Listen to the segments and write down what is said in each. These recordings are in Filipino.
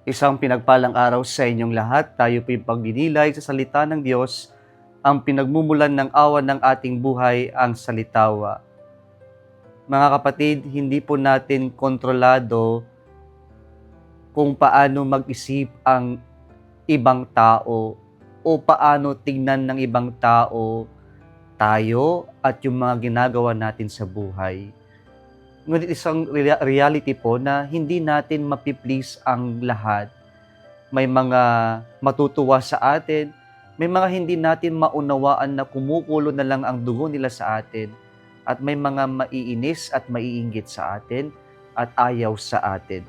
Isang pinagpalang araw sa inyong lahat. Tayo po yung pagdinilay sa salita ng Diyos, ang pinagmumulan ng awan ng ating buhay, ang salitawa. Mga kapatid, hindi po natin kontrolado kung paano mag-isip ang ibang tao o paano tingnan ng ibang tao tayo at yung mga ginagawa natin sa buhay. Ngunit isang reality po na hindi natin mapiplease ang lahat. May mga matutuwa sa atin, may mga hindi natin maunawaan na kumukulo na lang ang dugo nila sa atin, at may mga maiinis at maiinggit sa atin at ayaw sa atin.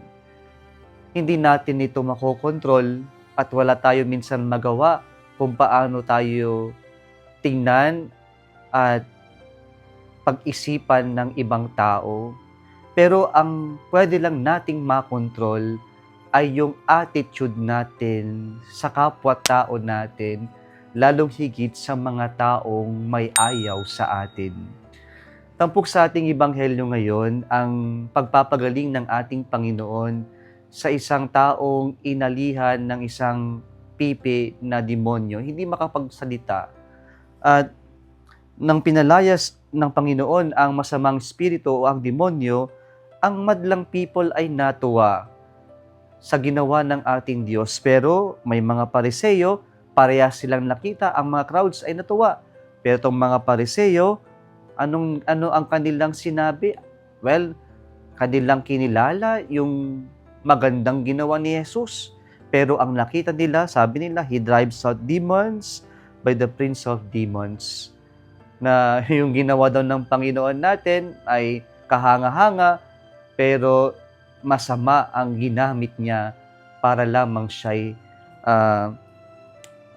Hindi natin ito makokontrol at wala tayo minsan magawa kung paano tayo tingnan at pag-isipan ng ibang tao. Pero ang pwede lang nating makontrol ay yung attitude natin sa kapwa-tao natin, lalong higit sa mga taong may ayaw sa atin. Tampok sa ating ebanghelyo ngayon ang pagpapagaling ng ating Panginoon sa isang taong inalihan ng isang pipi na demonyo, hindi makapagsalita. At nang pinalayas ng Panginoon ang masamang espiritu o ang demonyo, ang madlang people ay natuwa sa ginawa ng ating Diyos. Pero may mga Pariseo, parehas silang nakita, ang mga crowds ay natuwa. Pero itong mga Pariseo, ano ang kanilang sinabi? Well, kanilang kinilala yung magandang ginawa ni Jesus. Pero ang nakita nila, sabi nila, He drives out demons by the prince of demons. Na yung ginawa daw ng Panginoon natin ay kahanga-hanga, pero masama ang ginamit niya para lamang siya'y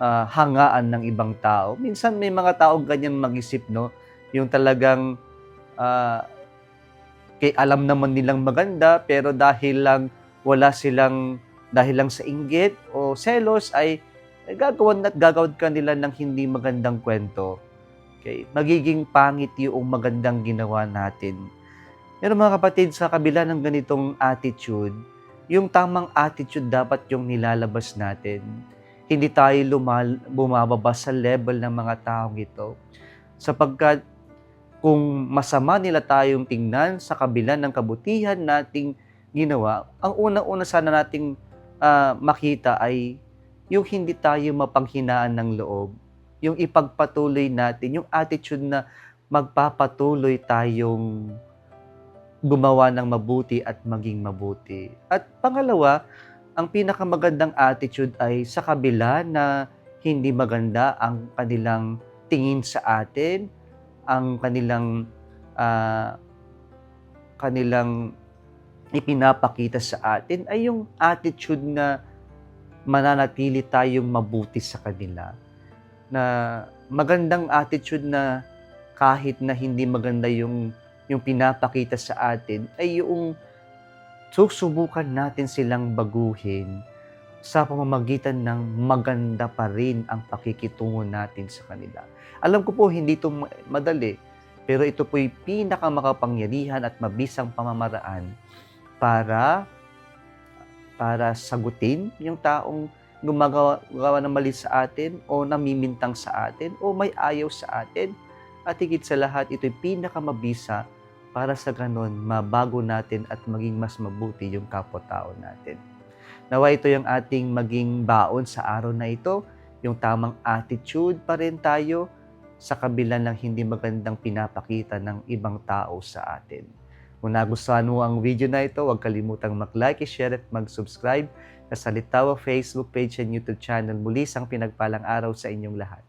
hangaan ng ibang tao. Minsan may mga tao ganyan mag-isip, no? Yung talagang alam naman nilang maganda, pero dahil lang sa inggit o selos ay gagawan ka nila ng hindi magandang kwento. Okay? Magiging pangit yung magandang ginawa natin. Pero mga kapatid, sa kabila ng ganitong attitude, yung tamang attitude dapat yung nilalabas natin. Hindi tayo bumababa sa level ng mga taong ito. Sapagkat kung masama nila tayong tingnan sa kabila ng kabutihan nating ginawa, ang unang-una sana nating makita ay yung hindi tayo mapanghinaan ng loob. Yung ipagpatuloy natin, yung attitude na magpapatuloy tayong gumawa ng mabuti at maging mabuti. At pangalawa, ang pinakamagandang attitude ay sa kabila na hindi maganda ang kanilang tingin sa atin, ang kanilang ipinapakita sa atin ay yung attitude na mananatili tayong mabuti sa kanila. Na magandang attitude na kahit na hindi maganda yung pinapakita sa atin, ay yung susubukan natin silang baguhin sa pamamagitan ng maganda pa rin ang pakikitungo natin sa kanila. Alam ko po, hindi ito madali, pero ito po'y pinakamakapangyarihan at mabisang pamamaraan para sagutin yung taong gumagawa ng mali sa atin o namimintang sa atin o may ayaw sa atin. At higit sa lahat, ito'y pinakamabisa para sa ganon, mabago natin at maging mas mabuti yung kapwa-tao natin. Nawa ito yung ating maging baon sa araw na ito, yung tamang attitude pa rin tayo sa kabila ng hindi magandang pinapakita ng ibang tao sa atin. Kung nagustuhan mo ang video na ito, huwag kalimutang mag-like, share at mag-subscribe sa Salitawa Facebook page and YouTube channel. Muli isang pinagpalang araw sa inyong lahat.